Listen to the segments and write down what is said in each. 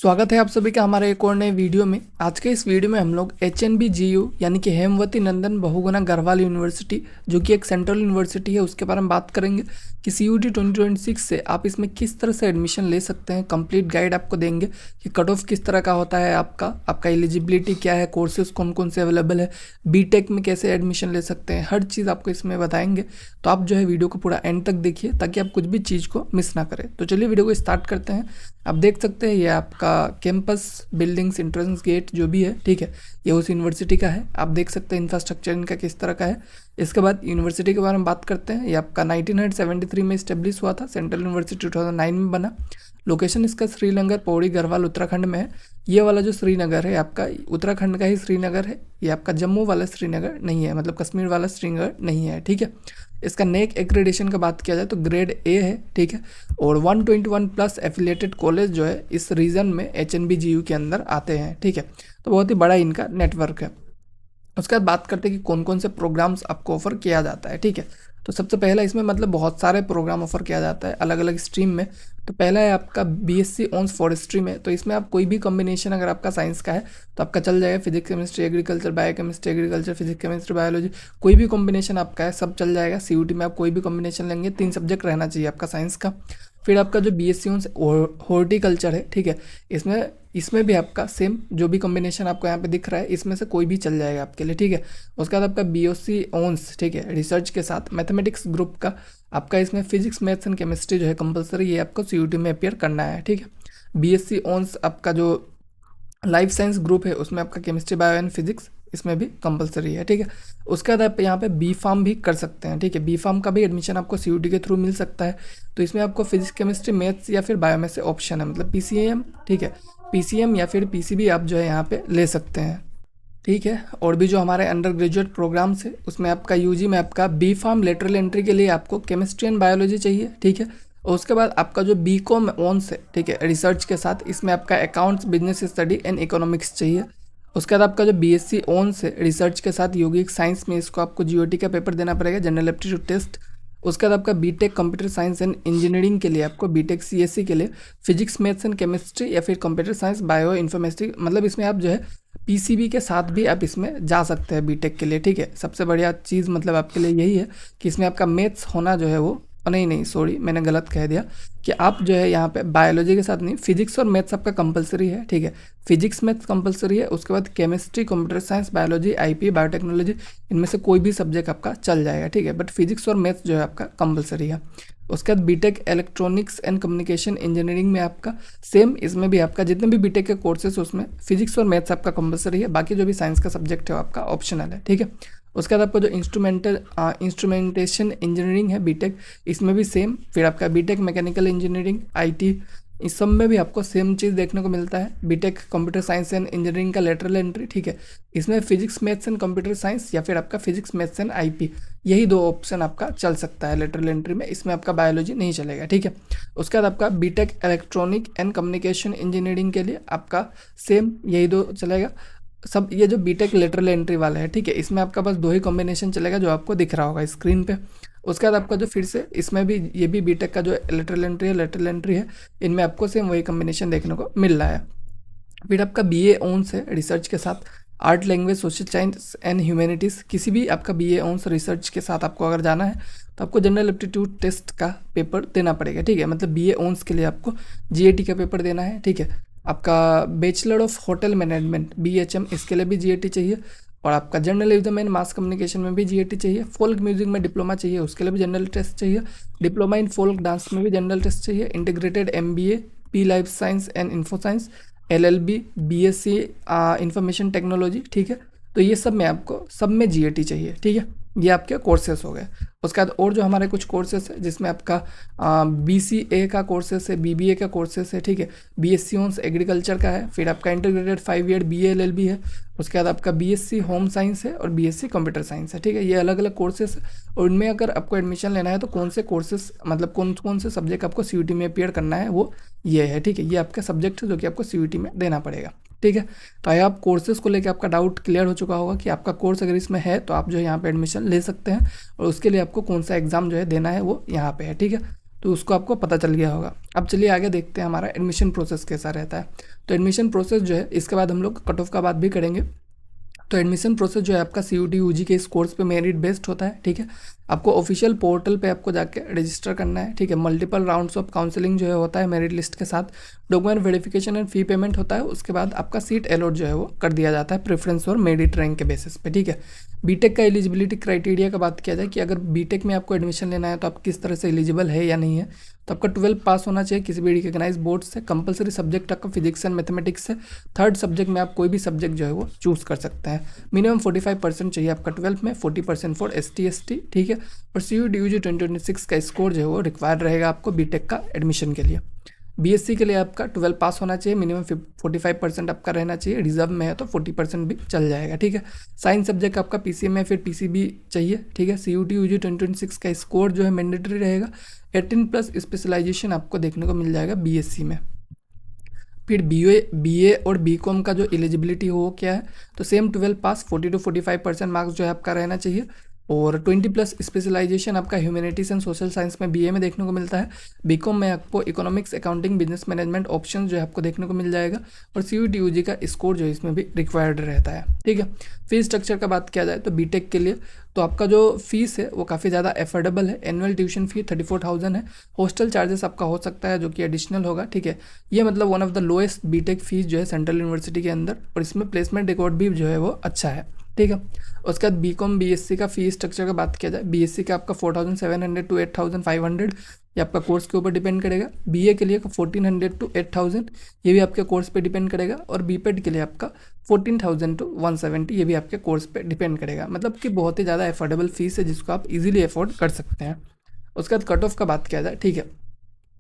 स्वागत है आप सभी का हमारे एक और नए वीडियो में। आज के इस वीडियो में हम लोग HNBGU यानी कि हेमवती नंदन बहुगुणा गढ़वाल यूनिवर्सिटी जो कि एक सेंट्रल यूनिवर्सिटी है उसके बारे में बात करेंगे कि CUET 2026 से आप इसमें किस तरह से एडमिशन ले सकते हैं। कंप्लीट गाइड आपको देंगे कि कट ऑफ किस तरह का होता है, आपका एलिजिबिलिटी क्या है, कोर्सेज कौन कौन से अवेलेबल है, बीटेक में कैसे एडमिशन ले सकते हैं, हर चीज़ आपको इसमें बताएंगे। तो आप जो है वीडियो को पूरा एंड तक देखिए ताकि आप कुछ भी चीज़ को मिस ना करें। तो चलिए वीडियो को स्टार्ट करते हैं। आप देख सकते हैं ये आपका कैंपस बिल्डिंग्स एंट्रेंस गेट जो भी है, ठीक है, ये उस यूनिवर्सिटी का है। आप देख सकते हैं इंफ्रास्ट्रक्चर इनका किस तरह का है। इसके बाद यूनिवर्सिटी के बारे में बात करते हैं। ये आपका 1973 में इस्टेब्लिश हुआ था, सेंट्रल यूनिवर्सिटी 2009 में बना। लोकेशन इसका श्रीनगर पौड़ी गढ़वाल उत्तराखंड में है। ये वाला जो श्रीनगर है आपका उत्तराखंड का ही श्रीनगर है, ये आपका जम्मू वाला श्रीनगर नहीं है, मतलब कश्मीर वाला श्रीनगर नहीं है, ठीक है। इसका नेक एक्रेडिशन का बात किया जाए तो ग्रेड ए है, ठीक है, और 121 प्लस एफिलिएटेड कॉलेज जो है इस रीजन में HNBGU के अंदर आते हैं, ठीक है। तो बहुत ही बड़ा इनका नेटवर्क है। उसके बाद बात करते हैं कि कौन कौन से प्रोग्राम्स आपको ऑफर किया जाता है, ठीक है। तो सबसे पहला इसमें मतलब बहुत सारे प्रोग्राम ऑफर किया जाता है अलग अलग स्ट्रीम में। तो पहला है आपका BSc ऑनर्स फॉरेस्ट्री में। तो इसमें आप कोई भी कॉम्बिनेशन अगर आपका साइंस का है तो आपका चल जाएगा, physics chemistry agriculture, biochemistry agriculture, physics chemistry biology, कोई भी कॉम्बिनेशन आपका है सब चल जाएगा। CUET में आप कोई भी कॉम्बिनेशन लेंगे, 3 सब्जेक्ट रहना चाहिए आपका साइंस का। फिर आपका जो BSc ऑनर्स हॉर्टिकल्चर है, ठीक है, इसमें भी आपका सेम जो भी कॉम्बिनेशन आपको यहाँ पे दिख रहा है इसमें से कोई भी चल जाएगा आपके लिए, ठीक है। उसके बाद आपका BSc ऑनर्स, ठीक है, रिसर्च के साथ मैथमेटिक्स ग्रुप का आपका इसमें फिजिक्स मैथ्स एंड केमिस्ट्री जो है कंपलसरी ये आपको CUET में अपियर करना है, ठीक है। BSc ऑनर्स आपका जो लाइफ साइंस ग्रुप है उसमें आपका केमिस्ट्री बायो एंड फिजिक्स इसमें भी कंपलसरी है, ठीक है। उसके बाद आप यहाँ पे B.Pharm भी कर सकते हैं, ठीक है। B.Pharm का भी एडमिशन आपको CUET के थ्रू मिल सकता है। तो इसमें आपको फिजिक्स केमिस्ट्री मैथ्स या फिर बायो में से ऑप्शन है, मतलब PCM, ठीक है, PCM या फिर PCB आप जो है यहाँ पे ले सकते हैं, ठीक है। और भी जो हमारे अंडर ग्रेजुएट प्रोग्राम्स है उसमें आपका UG में आपका B.Pharm लेटरल एंट्री के लिए आपको केमिस्ट्री एंड बायोलॉजी चाहिए, ठीक है। और उसके बाद आपका जो B.Com ऑनर्स है, ठीक है, रिसर्च के साथ इसमें आपका accounts business study and economics चाहिए। उसके बाद आपका जो BSc ऑनर्स है रिसर्च के साथ यौगिक साइंस में इसको आपको GOT का पेपर देना पड़ेगा, जनरल एप्टीट्यूड टेस्ट। उसके बाद आपका BTech computer science and engineering के लिए आपको बीटेक CSE के लिए फिजिक्स मैथ्स एंड केमिस्ट्री या फिर कंप्यूटर साइंस बायो इन्फॉर्मेटिक्स, मतलब इसमें आप जो है PCB के साथ भी आप इसमें जा सकते हैं बीटेक के लिए, ठीक है। सबसे बढ़िया चीज़ मतलब आपके लिए यही है कि इसमें आपका मैथ्स होना जो है वो नहीं सॉरी मैंने गलत कह दिया कि आप जो है यहाँ पे बायोलॉजी के साथ नहीं, फिजिक्स और मैथ्स आपका कंपलसरी है, ठीक है। फिजिक्स मैथ्स कंपलसरी है। उसके बाद chemistry computer science biology IP biotechnology इनमें से कोई भी सब्जेक्ट आपका चल जाएगा, ठीक है, बट फिजिक्स और मैथ्स जो है आपका कंपलसरी है। उसके बाद BTech electronics and communication engineering में आपका सेम, इसमें भी आपका जितने भी बीटेक के कोर्सेस उसमें फिजिक्स और मैथ्स आपका कंपलसरी है, बाकी जो भी साइंस का सब्जेक्ट है वो आपका ऑप्शनल है, ठीक है। उसके बाद आपका जो इंस्ट्रूमेंटेशन इंजीनियरिंग है बीटेक, इसमें भी सेम। फिर आपका बीटेक मैकेनिकल इंजीनियरिंग IT, इस सब में भी आपको सेम चीज़ देखने को मिलता है। BTech computer science and engineering का लेटरल एंट्री, ठीक है, इसमें physics maths and computer science या फिर आपका फिजिक्स मैथ्स एंड IP, यही 2 ऑप्शन आपका चल सकता है लेटरल एंट्री में। इसमें आपका बायोलॉजी नहीं चलेगा, ठीक है। उसके बाद आपका BTech electronic and communication engineering के लिए आपका सेम यही 2 चलेगा। सब ये जो बीटेक लेटरल एंट्री वाला है, ठीक है, इसमें आपका बस 2 ही कॉम्बिनेशन चलेगा जो आपको दिख रहा होगा स्क्रीन पे। उसके बाद आपका जो फिर से इसमें भी ये भी बीटेक का जो लेटरल एंट्री है इनमें आपको सेम वही कॉम्बिनेशन देखने को मिल रहा है। फिर आपका BA ऑनर्स है रिसर्च के साथ art language social science and humanities, किसी भी आपका BA ऑनर्स रिसर्च के साथ आपको अगर जाना है तो आपको जनरल एप्टीट्यूड टेस्ट का पेपर देना पड़ेगा, ठीक है। मतलब BA ऑनर्स के लिए आपको GAT का पेपर देना है, ठीक है। आपका bachelor of hotel management BHM इसके लिए भी GAT चाहिए। और आपका जर्नलिज्म एंड मास कम्युनिकेशन में भी GAT चाहिए। फोल्क म्यूजिक में डिप्लोमा चाहिए, उसके लिए भी जनरल टेस्ट चाहिए। डिप्लोमा इन फोल्क डांस में भी जनरल टेस्ट चाहिए। Integrated MBA P life science and info science LLB BSc information technology, ठीक है। तो ये सब में आपको सब में GAT चाहिए, ठीक है। ये आपके कोर्सेस हो गए। उसके बाद और जो हमारे कुछ कोर्सेस है जिसमें आपका BCA का कोर्सेस है, BBA का कोर्सेस है, ठीक है। BSc ऑनर्स एग्रीकल्चर का है। फिर आपका इंटीग्रेटेड 5 ईयर BA LLB है। उसके बाद आपका BSc होम साइंस है और BSc कंप्यूटर साइंस है, ठीक है। ये अलग अलग कोर्सेस है और उनमें अगर आपको एडमिशन लेना है तो कौन से कोर्सेस मतलब कौन कौन से सब्जेक्ट आपको CUET में अपियर करना है वो ये है, ठीक है। ये आपका सब्जेक्ट है जो कि आपको CUET में देना पड़ेगा, ठीक है। तो आया आप कोर्सेज को लेकर आपका डाउट क्लियर हो चुका होगा कि आपका कोर्स अगर इसमें है तो आप जो है यहाँ पे एडमिशन ले सकते हैं और उसके लिए आपको कौन सा एग्ज़ाम जो है देना है वो यहाँ पे है, ठीक है। तो उसको आपको पता चल गया होगा। अब चलिए आगे देखते हैं हमारा एडमिशन प्रोसेस कैसा रहता है। तो एडमिशन प्रोसेस जो है इसके बाद हम लोग कट ऑफ का बात भी करेंगे। तो एडमिशन प्रोसेस जो है आपका CUET UG के इस कोर्स पे मेरिट बेस्ड होता है, ठीक है। आपको ऑफिशियल पोर्टल पे आपको जाके रजिस्टर करना है, ठीक है। मल्टीपल राउंड्स ऑफ काउंसलिंग जो है होता है मेरिट लिस्ट के साथ, document verification and fee payment होता है। उसके बाद आपका सीट अलॉट जो है वो कर दिया जाता है प्रेफरेंस और मेरिट रैंक के बेसिस पे, ठीक है। बीटेक का एलिजिबिलिटी क्राइटेरिया का बात किया जाए कि अगर बीटेक में आपको एडमिशन लेना है तो आप किस तरह से एलिजिबल है या नहीं है, तो आपका 12 पास होना चाहिए किसी भी रिकग्नाइज बोर्ड से। कंपलसरी सब्जेक्ट आपका फिजिक्स एंड मैथमेटिक्स से। थर्ड सब्जेक्ट में आप कोई भी सब्जेक्ट जो है वो चूज़ कर सकते हैं। मिनिमम 45% चाहिए आपका 12th में, 40% फॉर ST ठीक है। और CUET UG 2026 का स्कोर जो है वो रिक्वायर्ड रहेगा आपको बीटेक का एडमिशन के लिए। BSc के लिए आपका 12 पास होना चाहिए, मिनिमम 45% आपका रहना चाहिए, रिजर्व में है तो 40% भी चल जाएगा, ठीक है। साइंस सब्जेक्ट आपका PCM या फिर PCB चाहिए, ठीक है। CUET UG 2026 का स्कोर जो है मैंडेटरी रहेगा। 18+ स्पेशलाइजेशन आपको देखने को मिल जाएगा BSc में। फिर BA और BCom का जो एलिजिबिलिटी हो क्या है, तो सेम 12 पास 40 to 45% मार्क्स जो है आपका रहना चाहिए। और 20+ स्पेशलाइजेशन आपका ह्यूमैनिटीज एंड सोशल साइंस में BA में देखने को मिलता है। BCom में आपको economics, accounting, business management option जो है आपको देखने को मिल जाएगा। और CUET UG का स्कोर जो है इसमें भी रिक्वायर्ड रहता है, ठीक है। फीस स्ट्रक्चर का बात किया जाए तो बीटेक के लिए तो आपका जो फीस है वो काफ़ी ज़्यादा एफोर्डेबल है। एनुअल ट्यूशन फी 34,000 है। हॉस्टल चार्जेस आपका हो सकता है जो कि एडिशनल होगा, ठीक है। ये मतलब one of the lowest BTech fees जो है सेंट्रल यूनिवर्सिटी के अंदर, और इसमें प्लेसमेंट रिकॉर्ड भी जो है वो अच्छा है, ठीक है। उसके बाद BCom BSc का फी स्ट्रक्चर का बात किया जाए, BSc का आपका 4,700 to 8,500, ये आपका कोर्स के ऊपर डिपेंड करेगा। BA के लिए 1,400 to 8,000, ये भी आपके कोर्स पे डिपेंड करेगा। और BPed के लिए आपका 14,000 to 170, ये भी आपके कोर्स पे डिपेंड करेगा। मतलब कि बहुत ही ज़्यादा अफोर्डेबल फीस है जिसको आप इजीली अफोर्ड कर सकते हैं। उसके बाद कट ऑफ का बात किया जाए, ठीक है।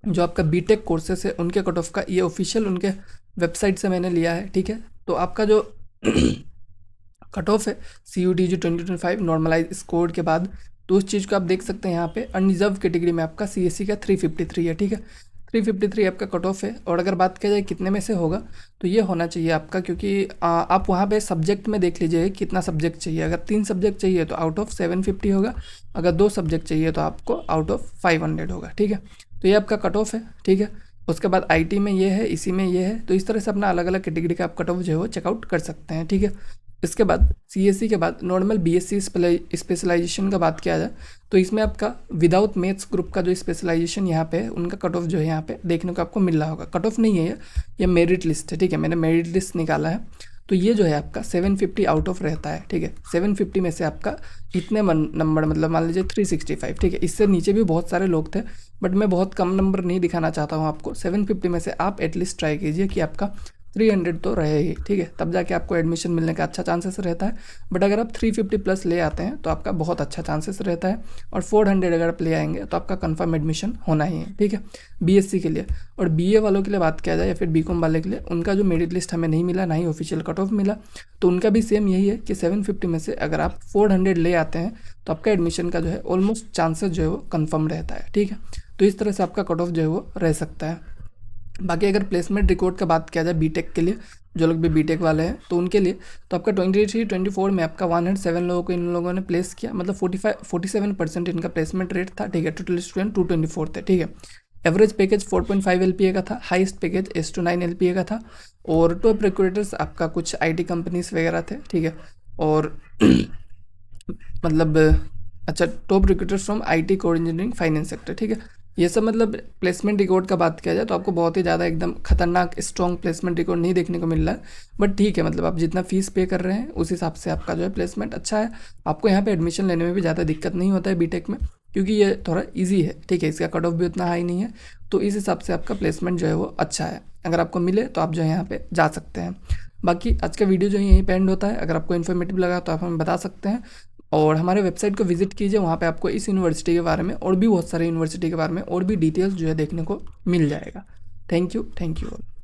जो आपका बीटेक कोर्सेस है उनके कट ऑफ का ये ऑफिशियल उनके वेबसाइट से मैंने लिया है, ठीक है। तो आपका जो कट ऑफ है CUET UG 2025 नॉर्मलाइज स्कोर के बाद, तो उस चीज़ को आप देख सकते हैं यहाँ पे। अनरिजर्व कैटेगरी में आपका CSE का 353 है, ठीक है। 353 आपका कट ऑफ है। और अगर बात किया जाए कितने में से होगा, तो ये होना चाहिए आपका, क्योंकि आप वहाँ पे सब्जेक्ट में देख लीजिए कितना सब्जेक्ट चाहिए। अगर 3 सब्जेक्ट चाहिए तो आउट ऑफ 750 होगा, अगर 2 सब्जेक्ट चाहिए तो आपको आउट ऑफ 500 होगा, ठीक है। तो ये आपका कट ऑफ है, ठीक है। उसके बाद IT में ये है, इसी में ये है। तो इस तरह से अपना अलग अलग कैटेगरी का आप कट ऑफ जो है वो चेकआउट कर सकते हैं, ठीक है। इसके बाद CSE के बाद नॉर्मल BSc स्पेशलाइजेशन का बात किया जाए तो इसमें आपका विदाउट मैथ्स ग्रुप का जो स्पेशलाइजेशन यहाँ पे है उनका कट ऑफ जो है यहाँ पे देखने को आपको मिल रहा होगा। कट ऑफ नहीं है ये मेरिट लिस्ट है, ठीक है। मैंने मेरिट लिस्ट निकाला है। तो ये जो है आपका 750 आउट ऑफ रहता है, ठीक है। 750 में से आपका इतने नंबर, मतलब मान लीजिए 365, ठीक है। इससे नीचे भी बहुत सारे लोग थे, बट मैं बहुत कम नंबर नहीं दिखाना चाहता हूँ आपको। 750 में से आप एटलीस्ट ट्राई कीजिए कि आपका 300 तो रहे ही, ठीक है। तब जाके आपको एडमिशन मिलने का अच्छा चांसेस रहता है। बट अगर आप 350+ ले आते हैं तो आपका बहुत अच्छा चांसेस रहता है। और 400 अगर आप ले आएंगे तो आपका कंफर्म एडमिशन होना ही है, ठीक है, BSc के लिए। और BA वालों के लिए बात किया जाए या फिर BCom वाले के लिए, उनका जो मेरिट लिस्ट हमें नहीं मिला, ना ही ऑफिशियल कट ऑफ मिला, तो उनका भी सेम यही है कि 750 में से अगर आप 400 ले आते हैं तो आपका एडमिशन का जो है ऑलमोस्ट चांसेस जो है वो कन्फर्म रहता है, ठीक है। तो इस तरह से आपका कट ऑफ जो है वो रह सकता है। बाकी अगर प्लेसमेंट रिकॉर्ड का बात किया जाए बीटेक के लिए, जो लोग भी बीटेक वाले हैं तो उनके लिए, तो आपका 23-24 में आपका 107 लोगों को इन लोगों ने प्लेस किया, मतलब 47% इनका प्लेसमेंट रेट था, ठीक है। टोटल स्टूडेंट 224 थे, ठीक है। एवरेज पैकेज 4.5 LPA का था, हाईएस्ट पैकेज S-9 LPA का था। और टॉप रिक्रूटर्स आपका कुछ IT कंपनीज वगैरह थे, ठीक है। और मतलब अच्छा, top recruiters from IT, core engineering, finance sector, ठीक है। ये सब मतलब प्लेसमेंट रिकॉर्ड का बात किया जाए तो आपको बहुत ही ज़्यादा एकदम खतरनाक स्ट्रॉन्ग प्लेसमेंट रिकॉर्ड नहीं देखने को मिल रहा है। बट ठीक है, मतलब आप जितना फीस पे कर रहे हैं उस हिसाब से आपका जो है प्लेसमेंट अच्छा है। आपको यहाँ पे एडमिशन लेने में भी ज़्यादा दिक्कत नहीं होता है बीटेक में, क्योंकि ये थोड़ा ईजी है, ठीक है। इसका कट ऑफ भी उतना हाई नहीं है, तो इस हिसाब से आपका प्लेसमेंट जो है वो अच्छा है। अगर आपको मिले तो आप जो है यहाँ पर जा सकते हैं। बाकी आज का वीडियो जो है यहीं पे एंड होता है। अगर आपको इन्फॉर्मेटिव लगा तो आप हमें बता सकते हैं। और हमारे वेबसाइट को विजिट कीजिए, वहाँ पे आपको इस यूनिवर्सिटी के बारे में और भी बहुत सारे यूनिवर्सिटी के बारे में और भी डिटेल्स जो है देखने को मिल जाएगा। Thank you all.